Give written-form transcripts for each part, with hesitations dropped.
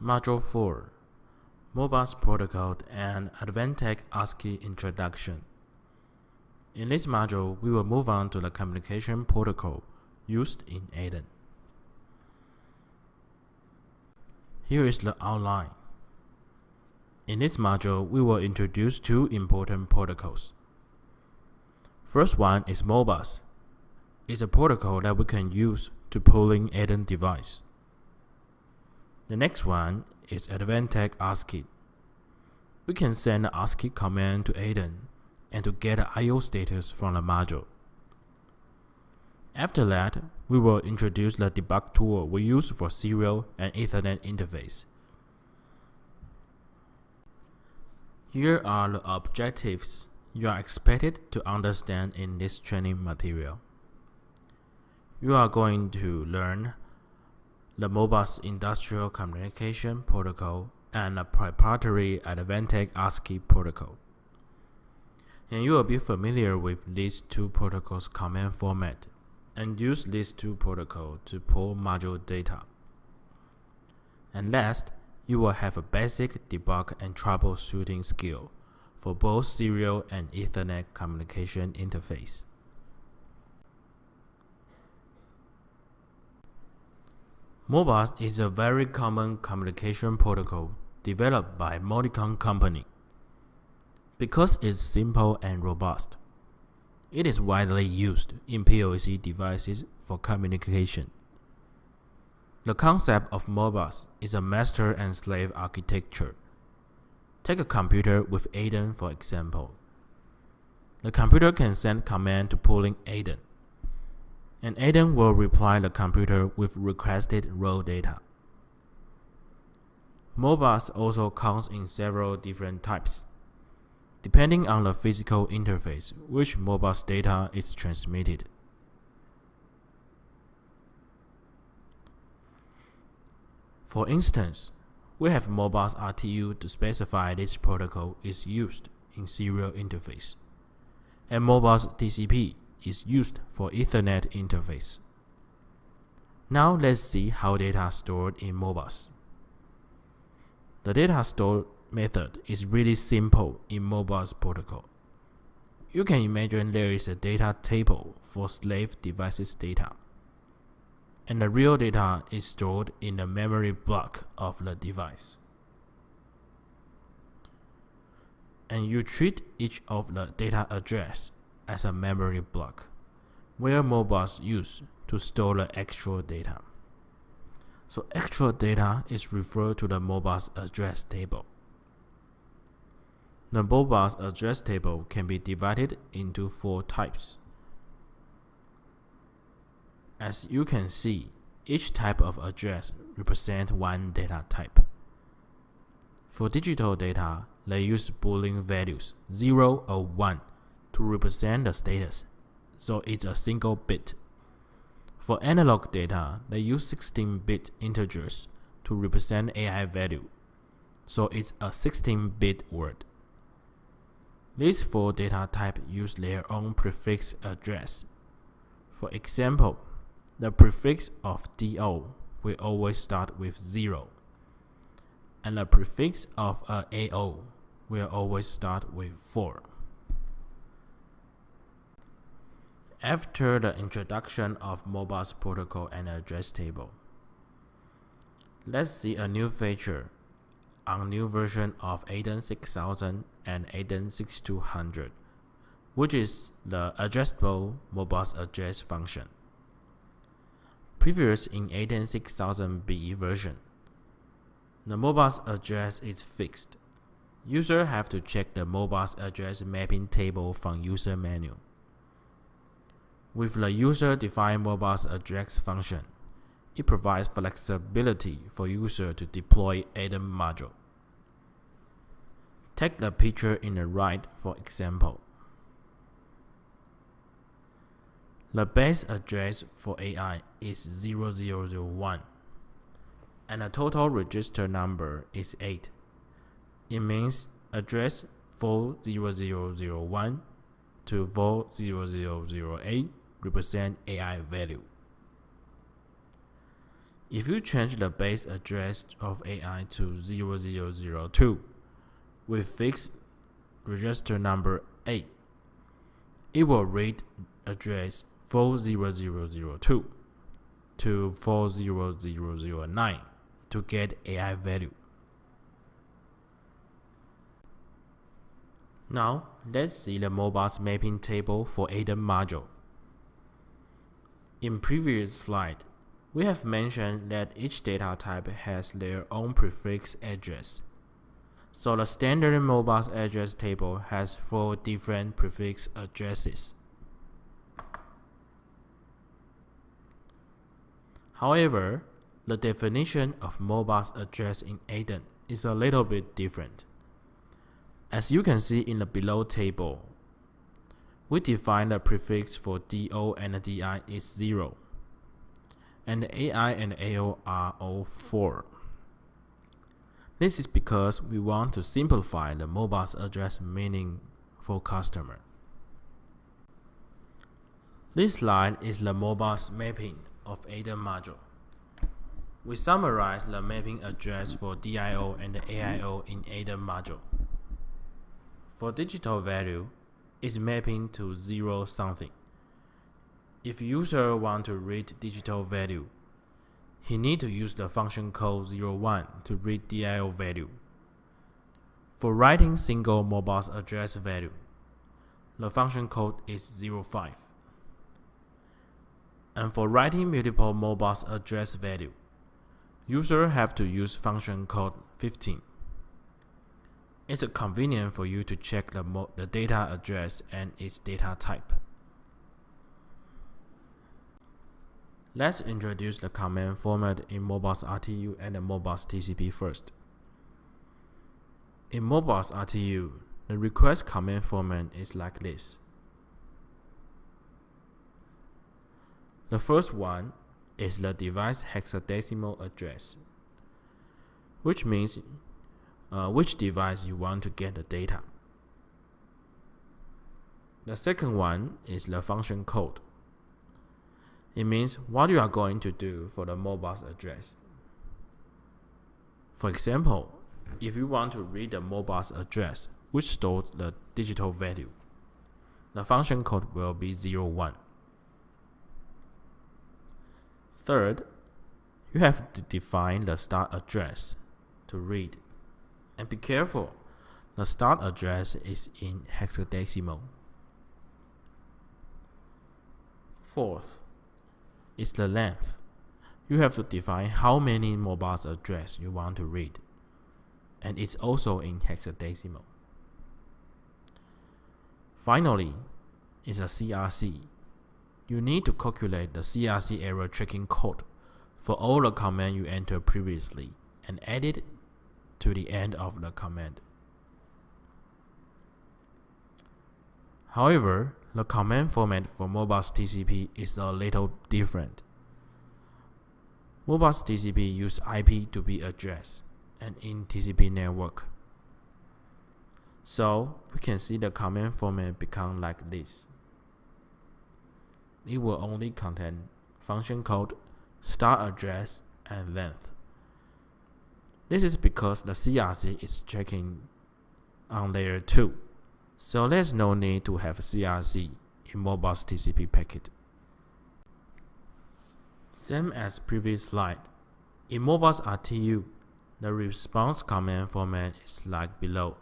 Module 4 Modbus Protocol and Advantech ASCII Introduction. In this module, we will move on to the communication protocol used in ADEN. Here is the outline. In this module, we will introduce two important protocols. First one is Modbus. It's a protocol that we can use to pooling ADEN device. The next one is Advantech ASCII. We can send the ASCII command to ADEN and to get the I/O status from the module. After that, we will introduce the debug tool we use for serial and Ethernet interface. Here are the objectives you are expected to understand in this training material. You are going to learn the Modbus Industrial Communication Protocol and the proprietary Advantech ASCII protocol. And you will be familiar with these two protocols' command format and use these two protocols to pull module data. And last, you will have a basic debug and troubleshooting skill for both serial and Ethernet communication interface. Modbus is a very common communication protocol developed by Modicon Company. Because it's simple and robust, it is widely used in POC devices for communication. The concept of Modbus is a master and slave architecture. Take a computer with ADEN for example. The computer can send command to pooling ADEN, and ADEN will reply the computer with requested raw data. Modbus also comes in several different types, depending on the physical interface which Modbus data is transmitted. For instance, we have Modbus RTU to specify this protocol is used in serial interface, and Modbus TCP is used for Ethernet interface. Now let's see how data is stored in Modbus. The data store method is really simple in Modbus protocol. You can imagine there is a data table for slave devices data, and the real data is stored in the memory block of the device. And you treat each of the data address as a memory block, where Modbus used to store the actual data. So actual data is referred to the Modbus address table. The Modbus address table can be divided into 4 types. As you can see, each type of address represents one data type. For digital data, they use Boolean values 0 or 1 to represent the status, so it's a single bit. For analog data, they use 16-bit integers to represent AI value, so it's a 16-bit word. These 4 data types use their own prefix address. For example, the prefix of DO will always start with 0, and the prefix of AO will always start with 4. After the introduction of Modbus protocol and address table, let's see a new feature on new version of ADEN 6000 and ADEN 6200, which is the addressable Modbus address function. Previous in ADEN 6000 BE version, the Modbus address is fixed. Users have to check the Modbus address mapping table from user manual. With the user-defined Modbus address function, it provides flexibility for user to deploy ADEN module. Take the picture in the right for example. The base address for AI is 0001, and the total register number is 8. It means address 40001 to 40008 represent AI value. If you change the base address of AI to 0002 with fixed register number 8, it will read address 40002 to 40009 to get AI value. Now, let's see the Modbus mapping table for ADA module. In previous slide, we have mentioned that each data type has their own prefix address. So the standard Modbus address table has 4 different prefix addresses. However, the definition of Modbus address in ADA is a little bit different. As you can see in the below table, we define the prefix for DO and DI is 0, and the AI and AO are all 4. This is because we want to simplify the Modbus address meaning for customer. This slide is the Modbus mapping of ADA module. We summarize the mapping address for DIO and the AIO in ADA module. For digital value, it's mapping to 0 something. If user want to read digital value, he need to use the function code 01 to read DIO value. For writing single Modbus address value, the function code is 05. And for writing multiple Modbus address value, user have to use function code 15. It's convenient for you to check the data address and its data type. Let's introduce the command format in Modbus RTU and the Modbus TCP first. In Modbus RTU, the request command format is like this. The first one is the device hexadecimal address, which means which device you want to get the data. The second one is the function code. It means what you are going to do for the Modbus address. For example, if you want to read the Modbus address which stores the digital value, the function code will be 01. Third, you have to define the start address to read. And be careful, the start address is in hexadecimal. Fourth is the length. You have to define how many Modbus address you want to read, and it's also in hexadecimal. Finally, is a CRC. You need to calculate the CRC error tracking code for all the command you entered previously and add it to the end of the command. However, the command format for Modbus TCP is a little different. Modbus TCP use IP to be addressed and in TCP network. So we can see the command format become like this. It will only contain function code, start address, and length. This is because the CRC is checking on layer 2, so there's no need to have CRC in Modbus TCP packet. Same as previous slide, in Modbus RTU, the response command format is like below.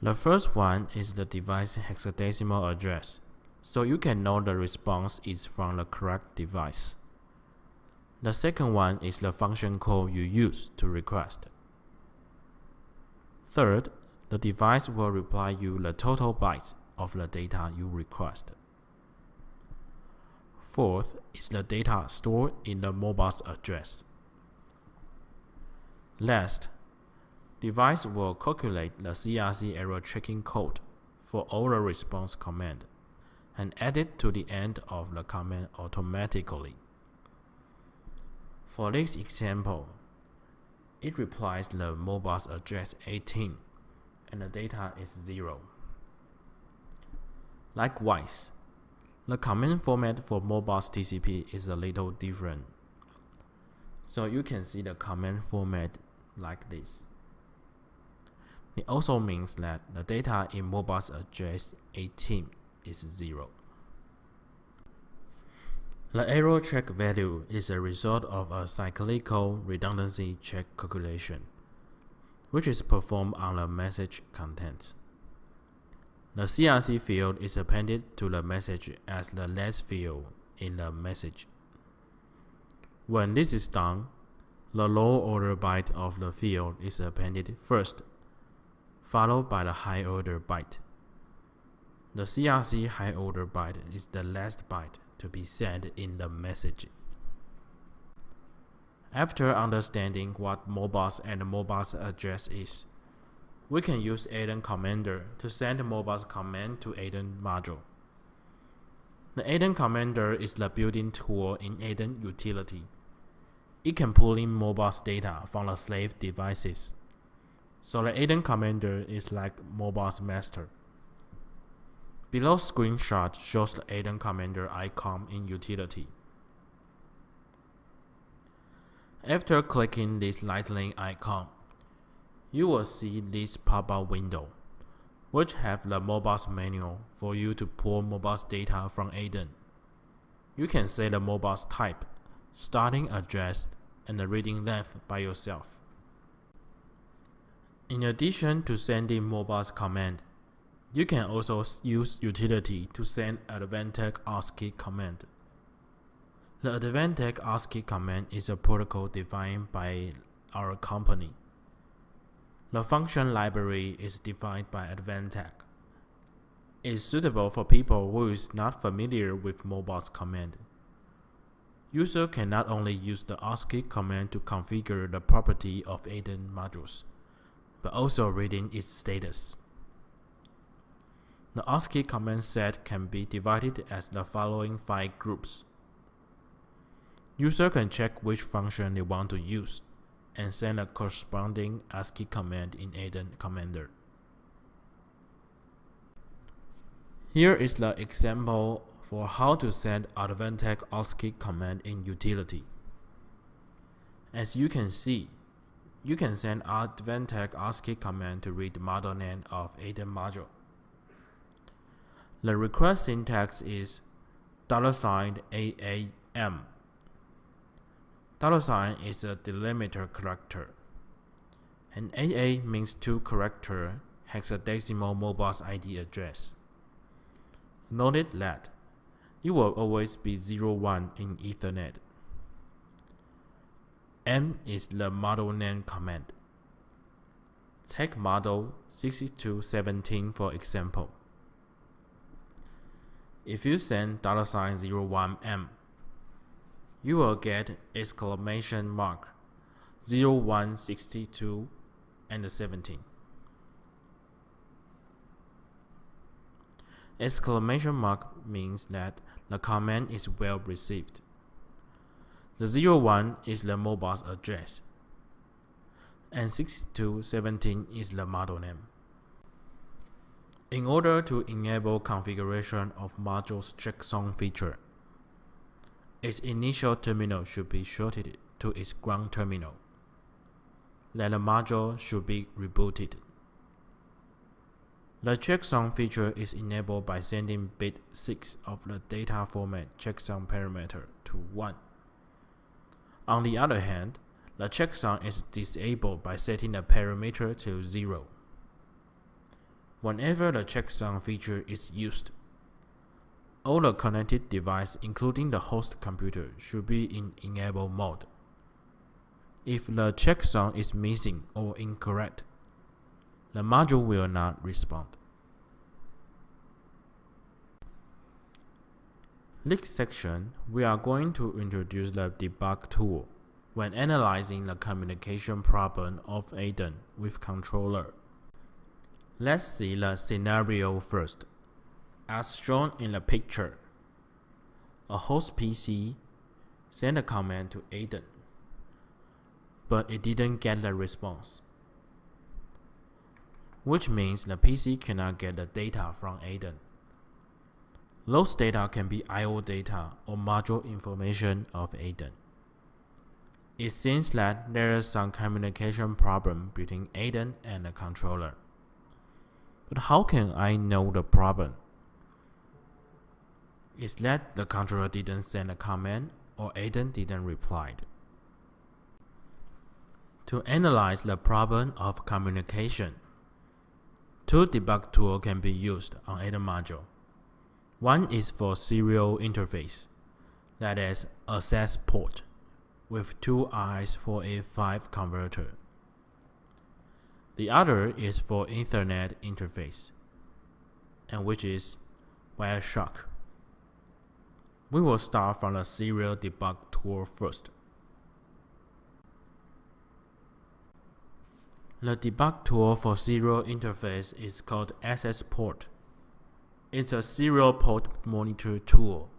The first one is the device hexadecimal address, so you can know the response is from the correct device. The second one is the function code you use to request. Third, the device will reply you the total bytes of the data you request. Fourth is the data stored in the Modbus address. Last, device will calculate the CRC error tracking code for all the response command and add it to the end of the command automatically. For this example, it replies the Modbus address 18 and the data is 0. Likewise, The command format for Modbus TCP is a little different. So you can see the command format like this. It also means that the data in Modbus address 18 is 0. The error check value is a result of a cyclical redundancy check calculation, which is performed on the message contents. The CRC field is appended to the message as the last field in the message. When this is done, the low order byte of the field is appended first, followed by the high order byte. The CRC high order byte is the last byte to be sent in the message. After understanding what Modbus and Modbus address is, we can use Advantech Commander to send Modbus command to Advantech module. The Advantech Commander is the built-in tool in Advantech utility. It can pull in Modbus data from the slave devices. So the Advantech Commander is like Modbus master. Below screenshot shows the Advantech Commander icon in utility. After clicking this lightning icon, you will see this pop-up window, which have the Modbus manual for you to pull Modbus data from Advantech. You can set the Modbus type, starting address, and the reading length by yourself. In addition to sending Modbus command, you can also use utility to send Advantech ASCII command. The Advantech ASCII command is a protocol defined by our company. The function library is defined by Advantech. It is suitable for people who is not familiar with Modbus command. User can not only use the ASCII command to configure the property of Advantech modules, but also reading its status. The ASCII command set can be divided as the following 5 groups. User can check which function they want to use and send a corresponding ASCII command in Advantech Commander. Here is the example for how to send Advantech ASCII command in utility. As you can see, you can send Advantech ASCII command to read the model name of Advantech module. The request syntax is $AAM. $sign is a delimiter character, and AA means 2-character hexadecimal Modbus ID address. Note that it will always be 01 in Ethernet. M is the model name command. Take model 6217 for example. If you send $01M, you will get exclamation mark 0162 and 17. Exclamation mark means that the command is well received. The 01 is the Modbus address, and 6217 is the model name. In order to enable configuration of module's checksum feature, its initial terminal should be shorted to its ground terminal. Then the module should be rebooted. The checksum feature is enabled by sending bit 6 of the data format checksum parameter to 1. On the other hand, the checksum is disabled by setting the parameter to 0. Whenever the checksum feature is used, all the connected devices, including the host computer, should be in enable mode. If the checksum is missing or incorrect, the module will not respond. Next section, we are going to introduce the debug tool when analyzing the communication problem of Advantech with controller. Let's see the scenario first. As shown in the picture, a host PC sent a command to Advantech, but it didn't get the response, which means the PC cannot get the data from Advantech. Those data can be I/O data or module information of ADEN. It seems that there is some communication problem between ADEN and the controller. But how can I know the problem? Is that the controller didn't send a command or ADEN didn't reply? To analyze the problem of communication, two debug tools can be used on ADEN module. One is for serial interface, that is access port, with two RS485 converter. The other is for Ethernet interface, and which is Wireshark. We will start from the serial debug tool first. The debug tool for serial interface is called access port. It's a serial port monitor tool,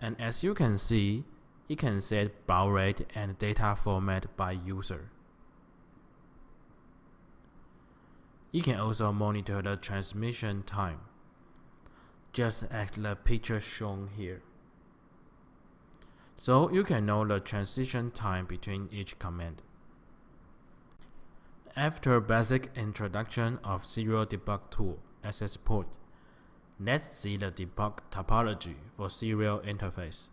and as you can see, it can set baud rate and data format by user. It can also monitor the transmission time, just as the picture shown here. So you can know the transition time between each command. After basic introduction of serial debug tool access port, let's see the debug topology for serial interface.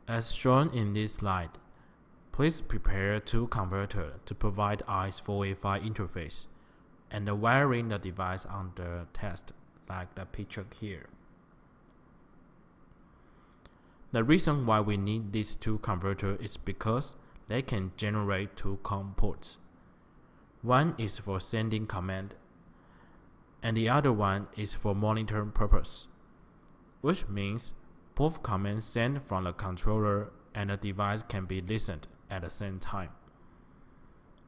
As shown in this slide, please prepare two converters to provide RS485 interface and wiring the device under test like the picture here. The reason why we need these two converters is because they can generate two COM ports. One is for sending command, and the other one is for monitoring purpose, which means both commands sent from the controller and the device can be listened at the same time.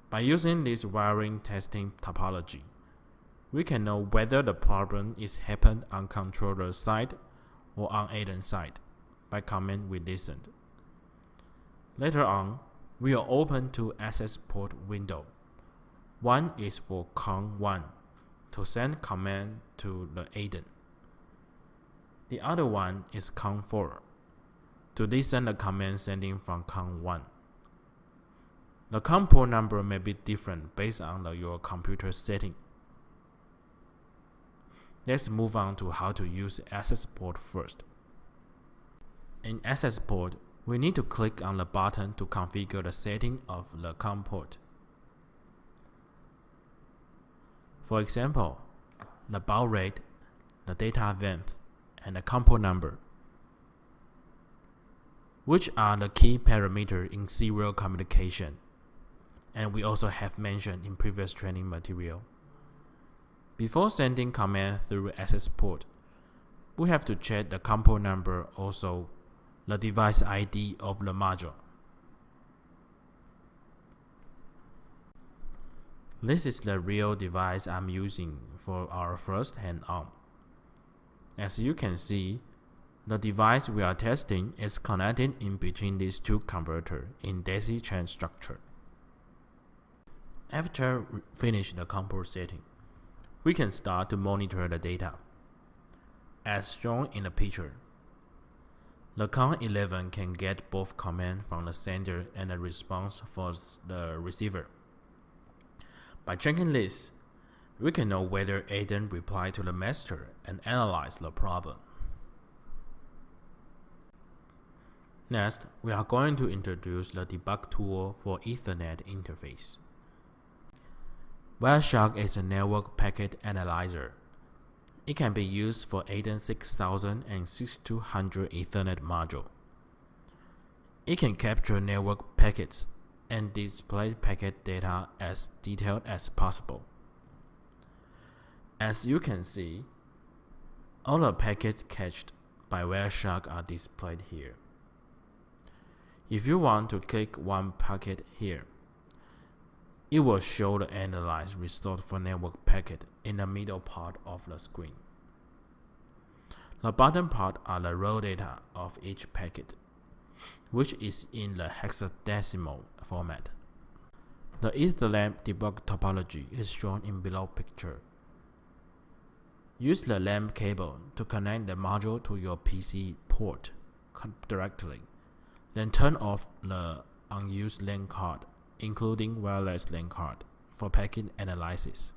By using this wiring testing topology, we can know whether the problem is happened on controller side or on ADEN side by command we listened. Later on, we will open two access port window. One is for COM1 to send command to the ADEN. The other one is COM4 to listen the command sending from COM1. The COM port number may be different based on your computer setting. Let's move on to how to use access port first. In access port, we need to click on the button to configure the setting of the COM port. For example, the baud rate, the data length, and the COM port number, which are the key parameters in serial communication, and we also have mentioned in previous training material. Before sending command through access port, we have to check the COM port number, also the device ID of the module. This is the real device I'm using for our first hand-on. As you can see, the device we are testing is connected in between these two converters in daisy chain structure. After we finish the COM port setting, we can start to monitor the data. As shown in the picture, the COM11 can get both commands from the sender and a response for the receiver. By checking this, we can know whether ADEN replied to the master and analyze the problem. Next, we are going to introduce the debug tool for Ethernet interface. Wireshark is a network packet analyzer. It can be used for ADEN 6000 and 6200 Ethernet module. It can capture network packets and display packet data as detailed as possible. As you can see, all the packets cached by Wireshark are displayed here. If you want to click one packet here, it will show the analyzed result for network packet in the middle part of the screen. The bottom part are the raw data of each packet, which is in the hexadecimal format. The Ethernet debug topology is shown in below picture. Use the LAN cable to connect the module to your PC port directly. Then turn off the unused LAN card, including wireless LAN card, for packet analysis.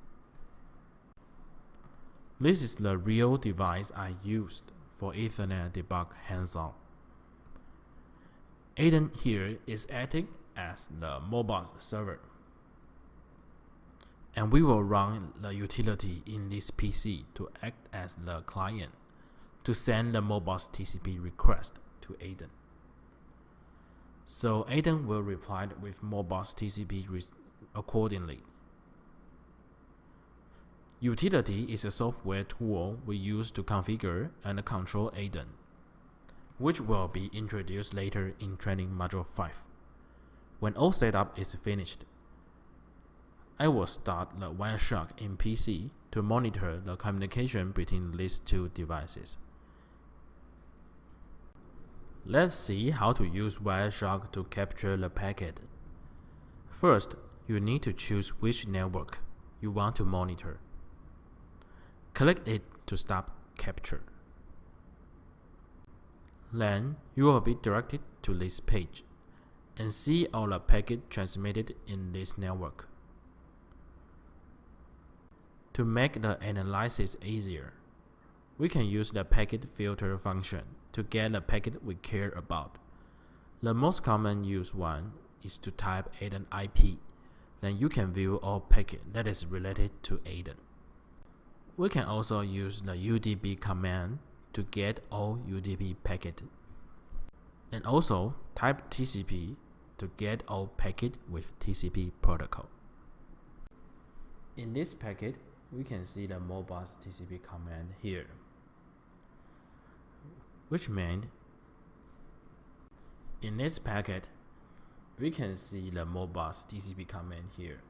This is the real device I used for Ethernet debug hands-on. Aiden here is acting as the Modbus server, and we will run the utility in this PC to act as the client to send the Modbus TCP request to Aiden. So Aiden will reply with Modbus TCP accordingly. Utility is a software tool we use to configure and control Aiden, which will be introduced later in training module 5. When all setup is finished, I will start the Wireshark in PC to monitor the communication between these two devices. Let's see how to use Wireshark to capture the packet. First, you need to choose which network you want to monitor. Click it to stop capture. Then you will be directed to this page and see all the packets transmitted in this network. To make the analysis easier, we can use the packet filter function to get the packet we care about. The most common used one is to type Aiden IP. Then you can view all packet that is related to Aiden. We can also use the UDP command to get all UDP packet, and also type TCP to get all packet with TCP protocol. In this packet, we can see the Modbus TCP command here, which means in this packet, we can see the Modbus TCP command here.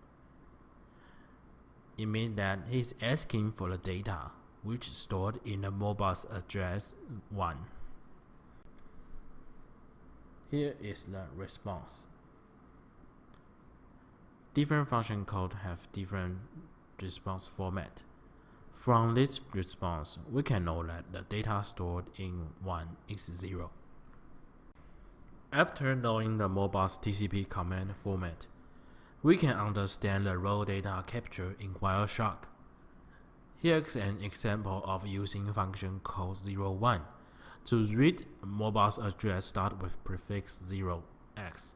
It means that he's asking for the data which is stored in the Modbus address 1. Here is the response. Different function code have different response format. From this response, we can know that the data stored in 1 is 0. After knowing the Modbus TCP command format, we can understand the raw data capture in Wireshark. Here's an example of using function called 01 to read Modbus address start with prefix 0x.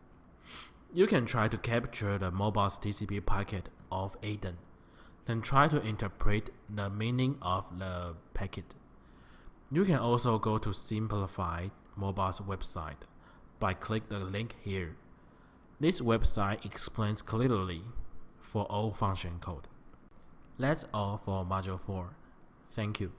You can try to capture the Modbus TCP packet of Aiden, then try to interpret the meaning of the packet. You can also go to simplified Modbus website by click the link here. This website explains clearly for all function code. That's all for Module 4. Thank you.